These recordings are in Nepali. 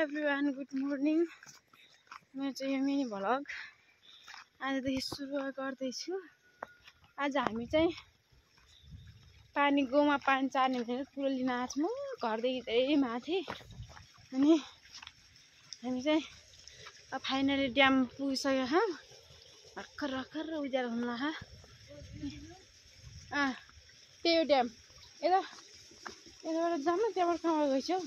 एभ्रिवान गुड मर्निङ मेरो चाहिँ यो मिनी भ्लग आजदेखि सुरु गर्दैछु। आज हामी चाहिँ पानी गाउँमा पानी चार्ने भनेर कुरो लिन आएको छौँ घरदेखि धेरै माथि। अनि हामी चाहिँ फाइनली ड्याम पुगिसकेका छौँ। भर्खर भर्खर उज्यालो हुन लाग्यो। त्यही हो ड्याम। यताबाट जाऊँ न, त्यहाँबाट कहाँ गएछौँ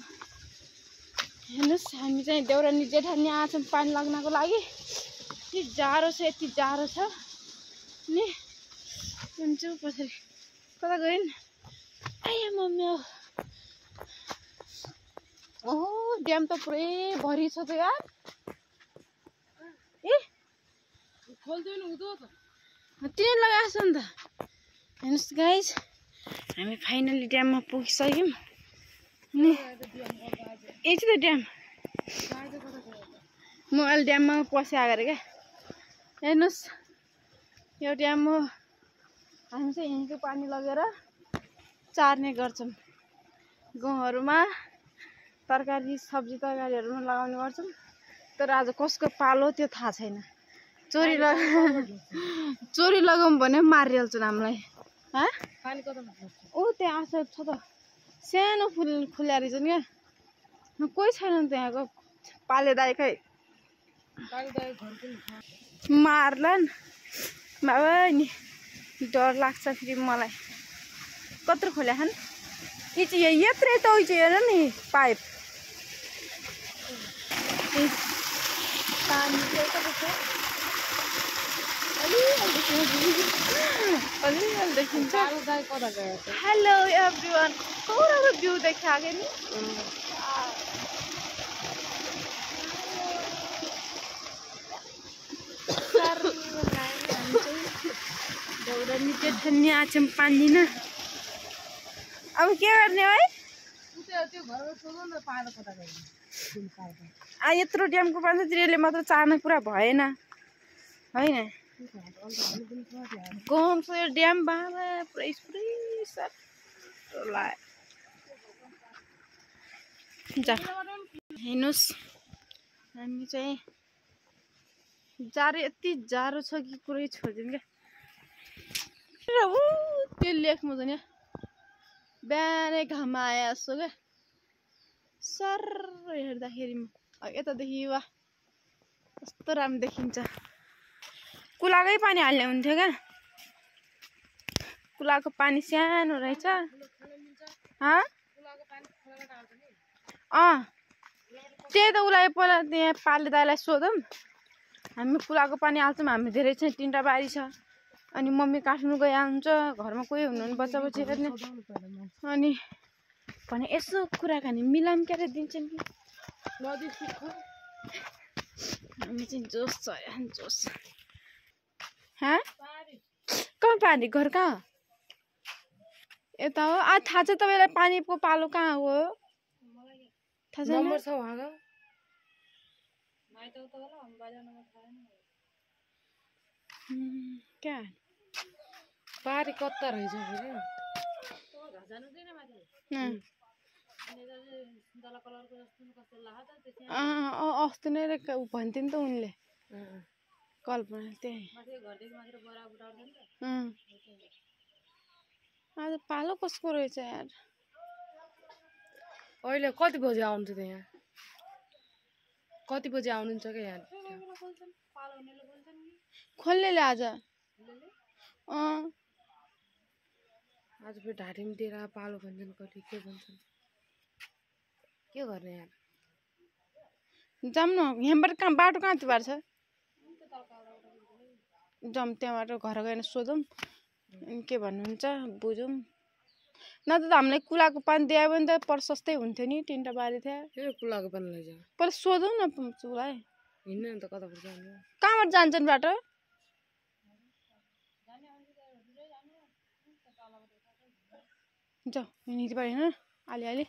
हेर्नुहोस्। हामी चाहिँ देउरानी जेठानी आएको छौँ पानी लाग्नको लागि। यति जाडो छ, यति जाडो छ नि हुन्छ पछाडि कता गयो नि। आया मम्मी ओहो ड्याम त पुरै भरि छ त यार। ए खोल्दैन हुँदो त तिनी लगाएको छ नि त। हेर्नुहोस् गाइस, हामी फाइनली ड्याममा पुगिसक्यौँ नि। यही चाहिँ त ड्याम। म अहिले ड्याममा पसे आएको क्या। हेर्नुहोस् यो ड्याम हो। हामी चाहिँ यहीँको पानी लगेर चार्ने गर्छौँ। गाउँहरूमा तरकारी सब्जी तरकारीहरूमा लगाउने गर्छौँ। तर आज कसको पालो त्यो थाहा छैन। चोरी लगाउँ भने मारिहाल्छन् हामीलाई। ऊ त्यहाँ आएको छ त, सानो फुल खुल्या रहेछ नि क्या। कोही छैन त्यहाँको। पाले दाइ खै मार्ला नि बाबा नि। डर लाग्छ फेरि मलाई। कत्रो खोल्या खान् यी चाहिँ यत्रै त उयो चाहिँ हेर नि पाइप। पानी अलिअलि देखिन्छ। हेलो एभ्रिवान, कौराको भ्यू देखाएको नि। देउरानी जेठानी आएको छौँ पानी लिन। अब के गर्ने है? यत्रो ड्यामको पानी तिनीहरूले मात्र चार्न पुरा भएन होइन। गाउँछ यो ड्याम बाबा पुरै हेर्नुहोस्। हामी चाहिँ जाडो यति जाडो छ कि कुरै छोडिदिउँ क्या। त्यो लेख्नु छ नि बिहानै घाम आए जस्तो क्या। सर हेर्दाखेरि यतादेखि वा कस्तो राम्रो देखिन्छ। कुलाकै पानी हाल्ने हुन्थ्यो क्या। कुलाको पानी सानो रहेछ। त्यही त उसलाई पहिला त्यहाँ पाले दाइलाई सोधौँ। हामी कुलाको पानी हाल्छौँ। हामी धेरै छ, 3टा बारी छ। अनि मम्मी काट्नु गइहाल्छ, घरमा कोही हुनुहुन्न बच्चा बच्ची हेर्ने। अनि भने यसो कुराकानी मिलाम क्यारे दिन्छौँ कि हामी चाहिँ जोस छ जोस। कहाँ पानी घर कहाँ यता हो? थाहा छ तपाईँलाई पानीको पालो कहाँ हो? थाहा छैन? क्या बारी कता रहेछ अस्ति नै भन्थ्यो नि त उनले कल्पना। त्यही आज पालो कसको रहेछ यार। अहिले कति बजी आउँछ त यहाँ? कति बजी आउनुहुन्छ क्या यहाँ? खोल्नेले आज आज फेरि ढाँटीमा दिएर पालो भन्छन्, कति के भन्छन्। के गर्ने यार? जाऊँ न। यहाँबाट कहाँ बाटो कहाँ त्यो बाटो छ? जाऊँ त्यहाँबाट घर गएर सोधौँ के भन्नुहुन्छ बुझौँ। न त हामीलाई कुलाको पानी दियो भने त प्रशस्तै हुन्थ्यो नि। 3टा बारी थियो। कुलाको पानी लैजा पहिला सोधौँ न उसलाई। हिँड्न त कता जानु? कहाँबाट जान्छन् बाटो? जाऊ हिँड्दै होइन अलि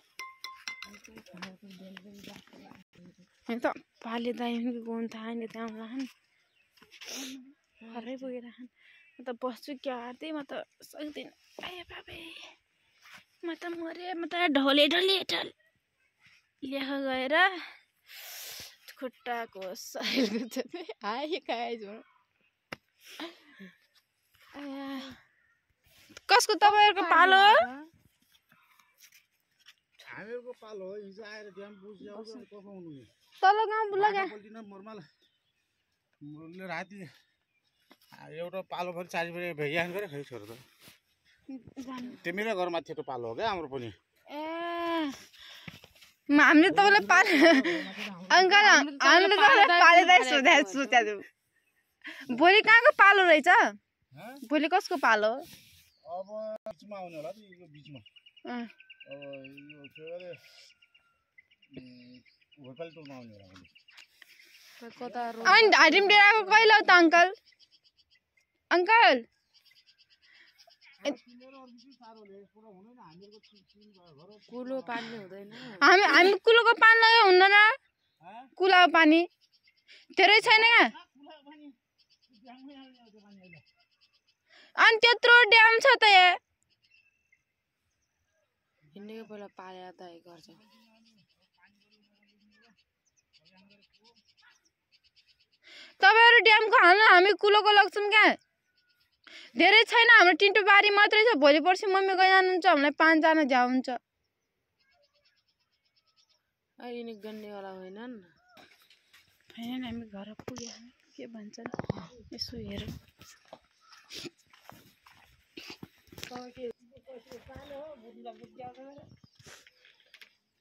त पाले दाइ गाउनु थाहा नि त्यहाँ राखन् घरै पुगेर खान्। म त बस्छु क्या त्यही म त सक्दिनँ। आयो बाबे म त मरे। म त ढले लेख गएर खुट्टाको साइलको चाहिँ हाई खाए झुम कसको तपाईँहरूको पालो हो हामीहरूको पालो हो हिजो आएर ड्याम बुझ्याउँछ पकाउनु नि तल गाउँ लगा पल्टिन मर्मल राति एउटा पालो पनि चारिपट्टि भेगिहान गरे खै छोरो त तिमीले घरमा थियो पालो हो क्या हाम्रो पनि ए हामीले तपाईँलाई पाल अङ्कल हामीले तपाईँलाई पालेदै सोध्या भोलि कहाँको पालो रहेछ भोलि कसको पालो अब बिचमा आउने होला नि यो बिचमा अब यो के अरे होटल टुरमा आउने होला अनि ढाडिम डेराको कहिले हो त अङ्कल अङ्कल कुलो पानी हुँदैन हामी कुलोको पानी लगायो हुँदैन कुलाको पानी धेरै छैन क्या अनि त्यत्रो ड्याम छ त यहाँ हिँडेको बेला पाले त गर्छ तपाईँहरू ड्यामको हाल्नु हामी कुलोको लाग्छौँ क्या धेरै छैन हाम्रो टिन्टो बारी मात्रै छ भोलि पर्सि मम्मी गइ जानुहुन्छ हामीलाई 5 जना झ्याउ हुन्छ अहिले गन्नेवाला होइनन् हैन हामी घर पुग्यो के भन्छन् यसो हेरौँ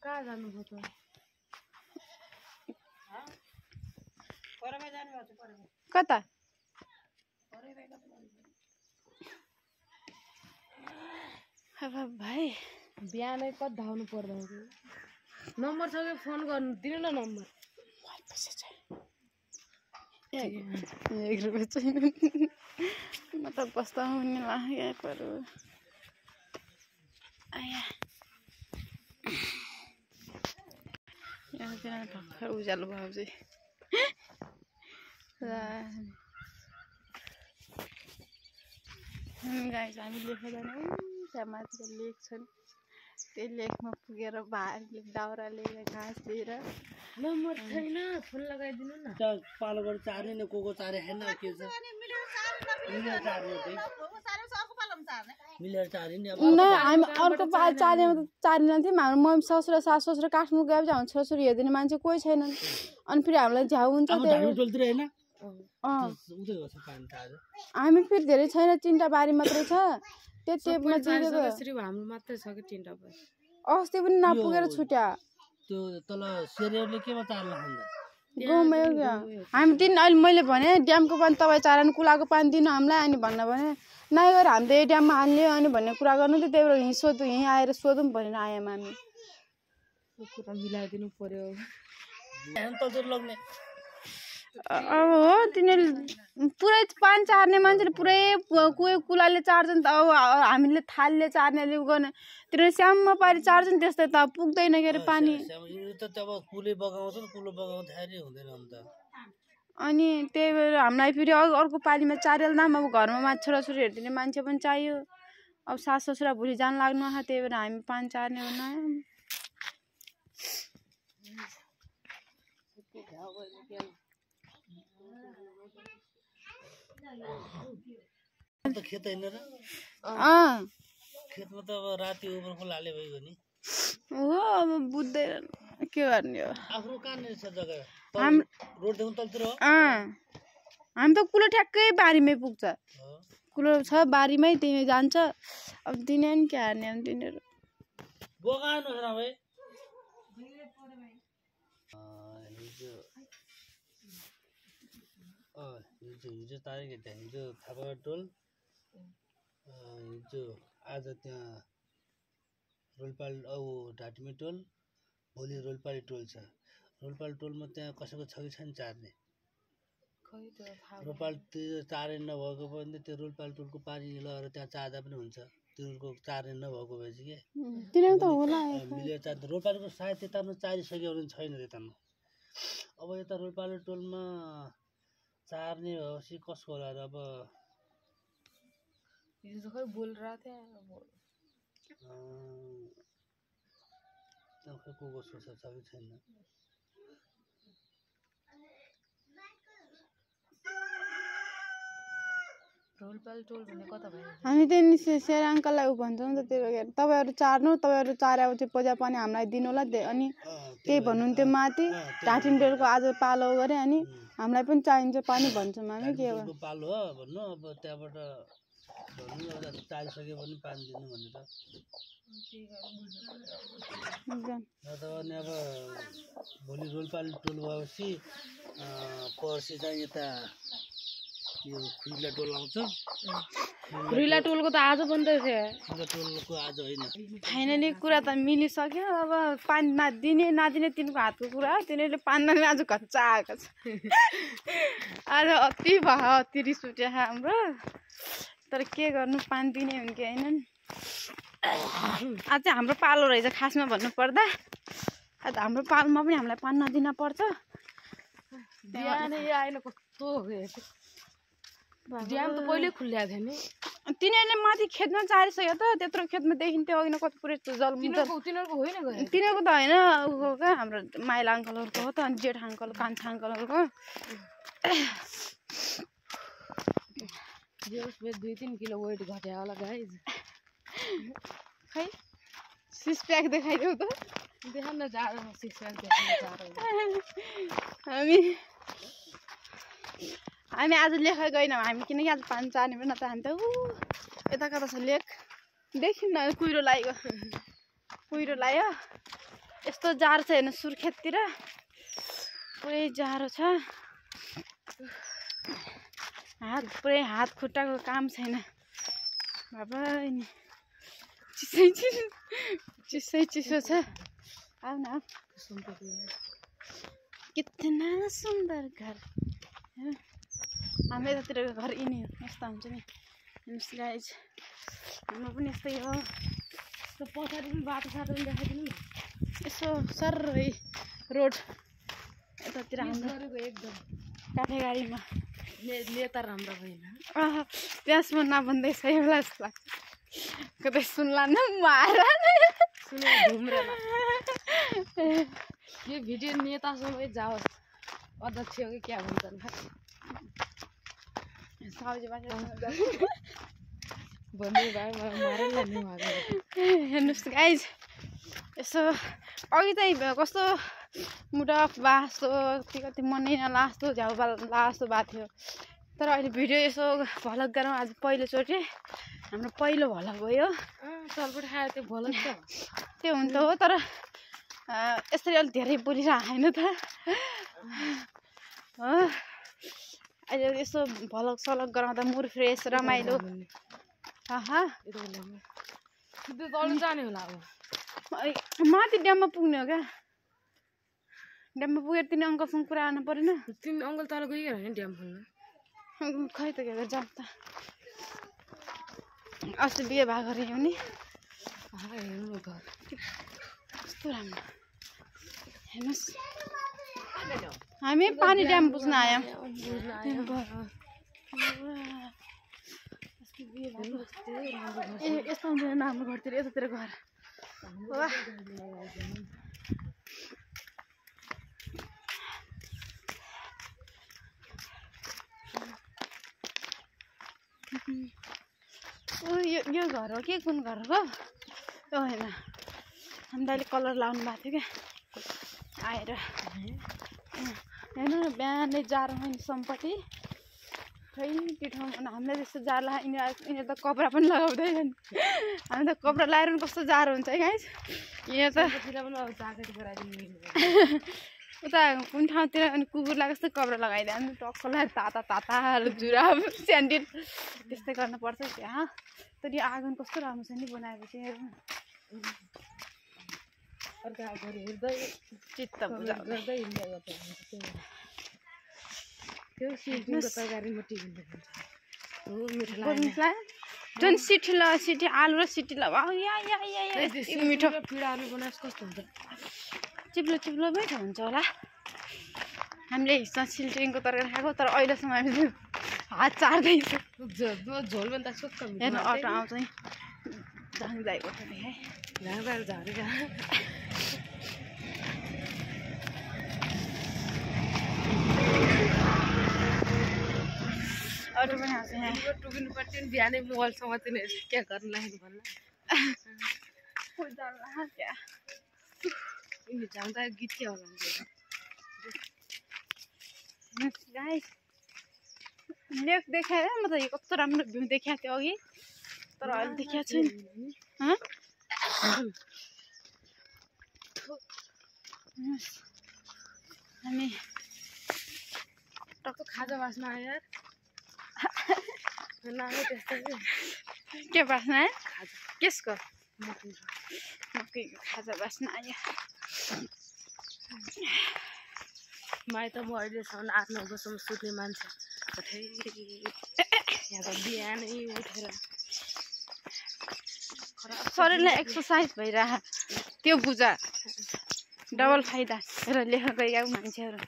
कहाँ जानुभयो त कता अब भाइ बिहानै कति धाउनु पर्दा नम्बर छ कि फोन गर्नु दिनु न नम्बर एक रुपियाँ छैन म त बस्ताउने लागेकोहरू आया यहाँ भर्खर उज्यालो भयो चाहिँ गाइस हामी लेखेर जाने त्यहाँ माथिको लेक छन् त्यही लेकमा पुगेर भाइले दाउरा लिएर घाँस लिएर नम्बर छैन फोन लगाइदिनु न पालोबाट चार्ने न को चारे हैन के छ मिलेर चार्ने नि अब न हामी अर्को पाल चार्नेमा त चार्ने थियौँ हाम्रो मम्मी ससुरा सास ससुरा काठमाडौँ गएपछि हाम्रो छोराछोरी हेरिदिने मान्छे कोही छैनन् अनि फेरि हामीलाई झ्याउ हुन्छ हामी फेरि धेरै छैन 3टा बारी मात्रै छ त्यतिमा हाम्रो मात्रै छ कि 3टा बारी अस्ति पनि नपुगेर छुट्या त्यो तल सेरियरले केमा चार्ला खान्छ गाउँमै हो क्या हामी दिन अहिले मैले भने ड्यामको पानी तपाईँ चारन कुलाको पानी दिनु हामीलाई अनि भन्न भने नै गएर हामी त यही ड्याममा हाल्ने अनि भन्ने कुरा गर्नु थियो त्यही भएर यहीँ आएर सोधौँ भनेर आयौँ हामी कुरा मिलाइदिनु पर्यो लग्ने अब हो तिनीहरूले पुरै पानी चार्ने मान्छेले पुरै कोही कुलाले चार्छन् त अब हामीले थालले चार्नेले उ गर्ने तिनीहरू स्याममा पारी चार्छन् त्यस्तै त पुग्दैन के अरे पानी कुले बगाउँछन् कुलो बगाउँदाखेरि हुँदैन अन्त अनि त्यही भएर हामीलाई फेरि अर्को पालीमा चारेल दाम अब घरमा छोराछोरी हेरिदिने मान्छे पनि चाहियो अब सास ससुरा भोलि जान लाग्नु आँखा त्यही भएर हामी पानी चार्ने भन्नु खेत हैन र खेतमा त अब राति ओभरफुल हाले भयो नि हो अब बुझ्दैन के गर्ने हो आफ्नो कहाँनिर छ जग्गा रोड देखुन तलतिर हो हामी त कुलो ठ्याक्कै बारीमै पुग्छ कुलो छ बारीमै त्यही जान्छ अब दिने नि के हार्ने अब तिनीहरू बगानु छ भाइ हिजो तारिक हिजो थापा टोल हिजो आज त्यहाँ रोलपाल ढाँटीमे टोल भोलि रोलपाली टोल छ रोलपाल टोलमा त्यहाँ कसैको छ कि छैन चार्ने रोलपाल त्यो चार्ने नभएको पनि त्यो रोलपाल टोलको पानी लगाएर त्यहाँ चार्दा पनि हुन्छ तिनीहरूको चार्ने नभएको भएपछि के मिलेर चार्दा रोलपालको सायद त्यतामा चारिसक्यो भने छैन त्यतामा अब यता रोलपाल टोलमा चार्ने भएपछि कसको होला र अब हिजो खै बोलिरहेको थिएँ को कसको छ कि छैन रोलपाल टोल भन्ने कता भयो हामी त्यही नि सेर अङ्कललाई उ भन्छौँ नि त त्यही भएर तपाईँहरू चार्नु तपाईँहरू चारेपछि पैसा पनि हामीलाई दिनु होला अनि त्यही भन्नुहुन्थ्यो माथि ढाटिमडेलको आज पालो गरे अनि हामीलाई पनि चाहिन्छ पानी भन्छौँ हामी के हो पालो हो भन्नु अब त्यहाँबाट भन्नु एउटा चालिसक्यो पनि पानी दिनु भनेर अथवा नि अब भोलि रोलपाल टोल भएपछि पर्सि चाहिँ यता यो खुइला टोल आउँछ खुइला टोलको त आज बन्दै थियो खुइला टोलको आज होइन फाइनली कुरा त मिलिसक्यो अब पानी नदिने नदिने तिनको हातको कुरा हो तिनीहरूले पानी नदिने आज घच्चा आएको छ आज अति भयो अति रिस उठ्यो हाम्रो तर के गर्नु पानी दिने हुन् कि होइन आज चाहिँ हाम्रो पालो रहेछ खासमा भन्नुपर्दा आज हाम्रो पालोमा पनि हामीलाई पानी नदिन पर्छ बिहान आएन कस्तो ड्याम त पहिले खुल्ल्या थियो नि तिनीहरूले माथि खेतमा चारिसक्यो त त्यत्रो खेतमा देखिन्थ्यो अघि कति पुरै जल तिनीहरूको होइन तिनीहरूको त होइन ऊ क्या हाम्रो माइला अङ्कलहरूको हो त अनि जेठ अङ्कल कान्छा अङ्कलहरूको 2-3 किलो वेट घट्या होला गाइज खै सिक्स प्याक देखाइदेऊ त देखाउन जाडो सिक्स प्याक हामी आज लेख गएनौँ हामी किनकि आज पानी चार्ने पनि नत्र हामी त यता कता छ लेख देखौँ न कुहिरो लाग्यो यस्तो जाडो छ हेर्नु सुर्खेततिर पुरै जाडो छ हात खुट्टाको काम छैन बाबा नि चिसो छ आऊ न कितना सुन्दर घर हाम्रो यतातिरको घर यिनी हो यस्तो हुन्छ नि हेर्नुहोस् गाइज हाम्रो पनि यस्तै हो त्यो पछाडि पनि बाटो पनि देखाइदिनु यसो सर्रै रोड यतातिर हाम्रो एकदम काठे गाडीमा नेता राम्रो भएन त्यसमा नभन्दै सही होला जस्तो लाग्छ कतै सुन्ला न मारा यो भिडियो नेतासँगै जाओस् अध्यक्ष हो कि क्या भन्छन् सब्जी भन्दै भयो मलाई मारेर लाने हेर्नुहोस् गाइज यसो अघि चाहिँ कस्तो मुटो बास्तो कति मनै नलास्तो झ्याउबाल लास्तो भएको थियो तर अहिले भिडियो यसो भलक गरौँ आज पहिलोचोटि हाम्रो पहिलो भलक भयो सलपट खायो त्यो भलक त त्यो हुन्छ हो तर यसरी अलिक धेरै बोलिरहेको होइन त हो अहिले यसो भलक सलक गराउँदा मुड फ्रेस रमाइलो जाने होला अब माथि ड्याममा पुग्ने हो क्या ड्याममा पुगेर तिनी अङ्कलसँग कुरा गर्नु परेन तिमी अङ्कल तल गइहाल्यो नि ड्याम खोल्न खै त के जाउँ त अस्ति बिहे भएको रहेँ नि हेर्नु घर कस्तो राम्रो हेर्नुहोस् हामी पानी ड्याम बुझ्न आयौँ यस्तो हुँदैन हाम्रो घरतिर यतातिर घर यो घर हो कि कुन घर हो होइन हामी दाइले कलर लाउनु भएको थियो क्या आएर हेर्नु न बिहानै जाडो नि सम्पत्ति खै त्यो ठाउँमा हामीलाई त्यस्तो जाडो लाग्यो यिनीहरू त कपडा पनि लगाउँदैन हामी त कपडा लगाएर पनि कस्तो जाडो हुन्छ है गाइस यहाँ त उता कुन ठाउँतिर अनि कुकुरलाई कस्तो कपडा लगाइदियो अनि टक्क लगाएर ताता जुराब स्यान्डिल त्यस्तै गर्नुपर्छ त्यहाँ तर यो आँगन कस्तो राम्रो छ नि बनाएपछि चित्त गर्दै त्यो सिटीको तरकारीमा झन् सिटी आलु र सिटी मिठो पिँडाहरू बनाएपछि कस्तो हुन्छ चिप्लो मिठो हुन्छ होला हामीले हिस्सा सिल्टिङको तरकारी खाएको तर अहिलेसम्म हामीले हात चार्दैछ झोल पनि त सुक्क हेर्नु अटो आउँछ नि झाङझाइको है झाँगाएर झरेर अटो पनि आउँछ टुकिनु पर्थ्यो नि बिहानै मोबाइलसँग चाहिँ क्या गर्नु लाग्यो भन्नु जाउँदा गीत के होला गाइस लेक देखाएर म त यो कस्तो राम्रो भ्यू देखाएको थियो अघि तर अहिले देखाएको छैन हामी टक्क खाजा बास्न आयो यार नामै त्यस्तो के बास्न आयो केसको मकैको खाजा बास्न आयो माइ त म अहिलेसम्म 8-9 बजीसम्म सुत्ने मान्छे यहाँ त बिहानै उठेर शरीरलाई एक्सर्साइज भइरह त्यो बुझा डबल फाइदा र लेख गएको मान्छेहरू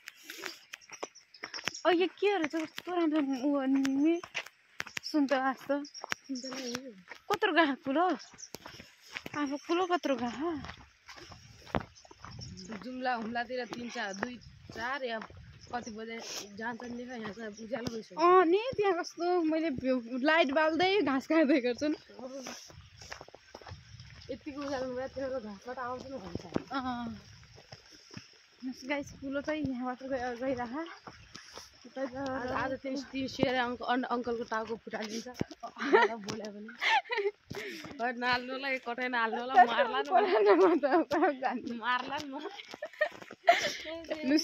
यो के रहेछ कस्तो राम्रो सुन्तला जस्तो कत्रो गाह कुलो आफू कुलो कत्रो गाह जुम्ला हुम्लातिर 3-4 या कति बजे जान्छन् नि यहाँ चाहिँ उज्यालो भइसक्यो नि त्यहाँ कस्तो मैले लाइट बाल्दै घाँस काट्दै गर्छु यतिको उज्यालो भएर त्यो घाँसबाट आउँछ नि भन्छ गाइस कुलो चाहिँ यहाँबाट गइरह आज त्यो सेयर अङ्कलको टाउको फुटालिन्छ बोल्यो भने नाल्नुलाई कतै नहाल्नुलाई मार्ला नि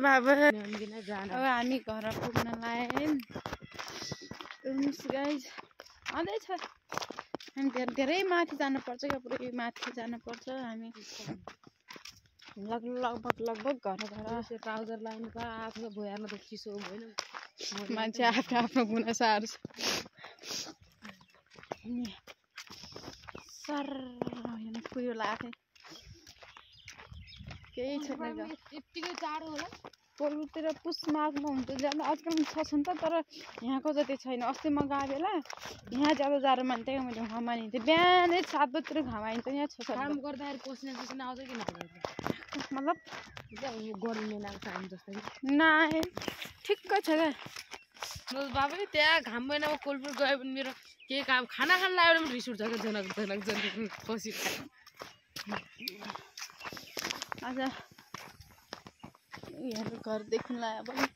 बाबा अब हामी घर पुग्न लाग्यौँ गाइस आउँदैछ अनि धेरै माथि जानुपर्छ क्या पुरै माथि जानुपर्छ हामी लगभग घर ट्राउजर लाउनु त आफ्नो भुइँमा त चिसो भएन मान्छे आफ्नो आफ्नो गुनासाहरू सर कुयो लाग्यो केही छैन यतिकै टाढो होला पोलुतिर पुस माघमा हुन्छ जानु आजकल छ नि त तर यहाँको जति छैन अस्ति म गएको बेला यहाँ ज्यादा जाडो मान्थेँ मैले घाम आइन्थेँ बिहानै 7 बजीतिर घाम आइन्छ यहाँ 6-7 काम गर्दाखेरि पसिना आउँछ कि नआउँछ मतलब गर्नु महिनाको काम जस्तै नाइ ठिक्कै छ क्या बाबा त्यहाँ घाम महिनामा कोलपुर गयो भने मेरो के काम खाना खान लाग्यो भने रिस उठ्छ क्या जनक पसी आज यहाँ घर देख्न लाग्यो भने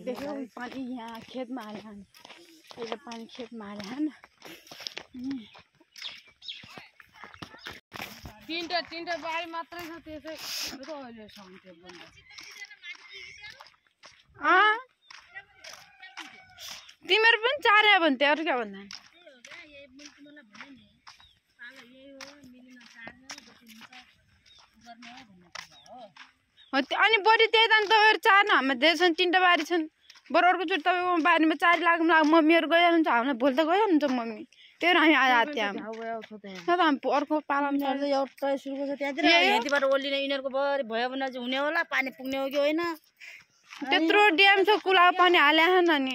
देख्यो पानी यहाँ खेतमा हाल्यो अहिले पानी खेतमा हाल्यो तीनटा बारी मात्रै छ त्यसै अहिलेसम्म त्यो बन्द तिमीहरू पनि 4 आयो भने त्यो अरू क्या भन्दा अनि बढी त्यही त तपाईँहरू 4 न हाम्रो धेरै छन् 3टा बारी छन् बरु अर्कोचोटि तपाईँको बारीमा 4 लाग्नु मम्मीहरू गइहाल्नुहुन्छ हामीलाई भोलि त गइहाल्नुहुन्छ मम्मी त्यही हामी आयो त्यहाँ हामी अर्को पालामा एउटा सुरुको छ त्यहाँतिर यहाँबाट ओल्लिने यिनीहरूको भयो भने चाहिँ हुने होला पानी पुग्ने हो कि होइन त्यत्रो ड्याम छ कुला पानी हाले नि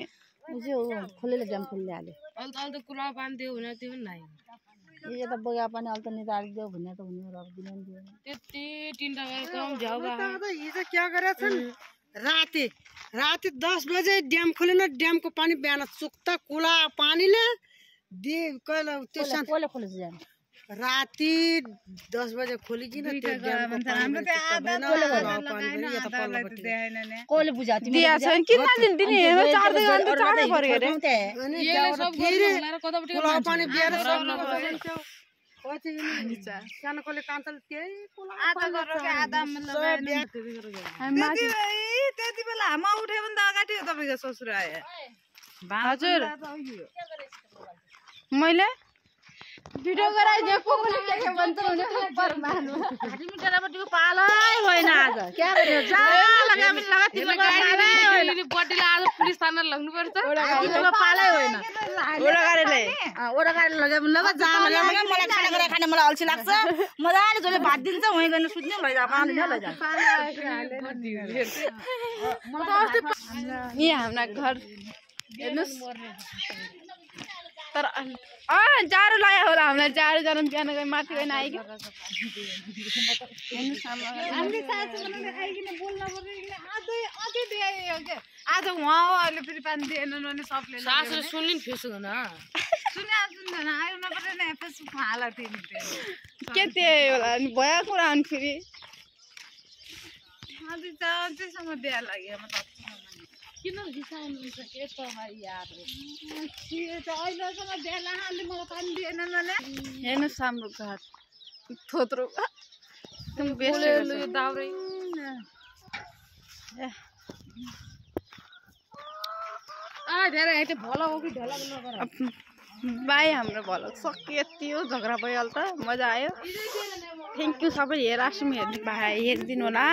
खोलेले ड्याम खोल्ले हाल्यो अहिले त कुला पानी दियो भने त्यो पनि लाग्यो यो त बगा पानी अहिले त निकालिदियो भन्ने त हुने हो अब दिनु दियो त्यति 3टा बारी कम झ्याउ हिजो क्या गरेछन् राति 10 बजे ड्याम खोलेन ड्यामको पानी बिहान चुक्ता कुला पानीले कसले खोलेछ ड्याम राति 10 बजे खोलिकिन त्यो ड्यामको कसले बुझा दिया छ किन दिने 4 घण्टा चाँडै पऱ्यो अरे कुला पानी बिहान सानोले कान्छले त्यही त्यति बेला हामा उठ्यो भने त अगाडि हो तपाईँको ससुर आयो हजुर मैले भिडियो गराइदिएको पनि के भन्छ भने परमानु घाटीमिटारपट्टिको पालै होइन आज क्या गर्यो बडीले आज पुलिस थाना लग्नु पर्छ पालै होइन ओडा गाडीले लग्यो भने लग जाम मलाई खाना खाने मलाई अल्छी लाग्छ मजाले जसले भात दिन्छ वहीँ गएर सुत्ने लैजा पानी नै लैजा यहाँ हाम्रा घर हेर्नुहोस् तर जाडो लाग्यो होला हामीलाई जाडो जानु बिहान गए माथि गएन आइक्यो आज उहाँ हो अहिले फेरि पानी दिएन भने सबले सासुले सुन्ने फेस हुन सुन्दैन आयो नपर्ने नि फेसबुकमा हाल के त्यही होला अनि भयो कुरा अनि फेरि त्यससँग बिहा लाग्यो किन रिसाउनुहुन्छ के तपाईँ यार अहिलेसम्म बिहा लाग्यो मलाई पानी दिएन भने हेर्नुहोस् हाम्रो घर थोत्रो दाउरै धेरै आइते भला हो कि ढला नगर बाई हाम्रो भलो सक्यो यति हो झगडा भयो अहिले त मजा आयो थ्याङ्क यू सबै हेरिदिनु होला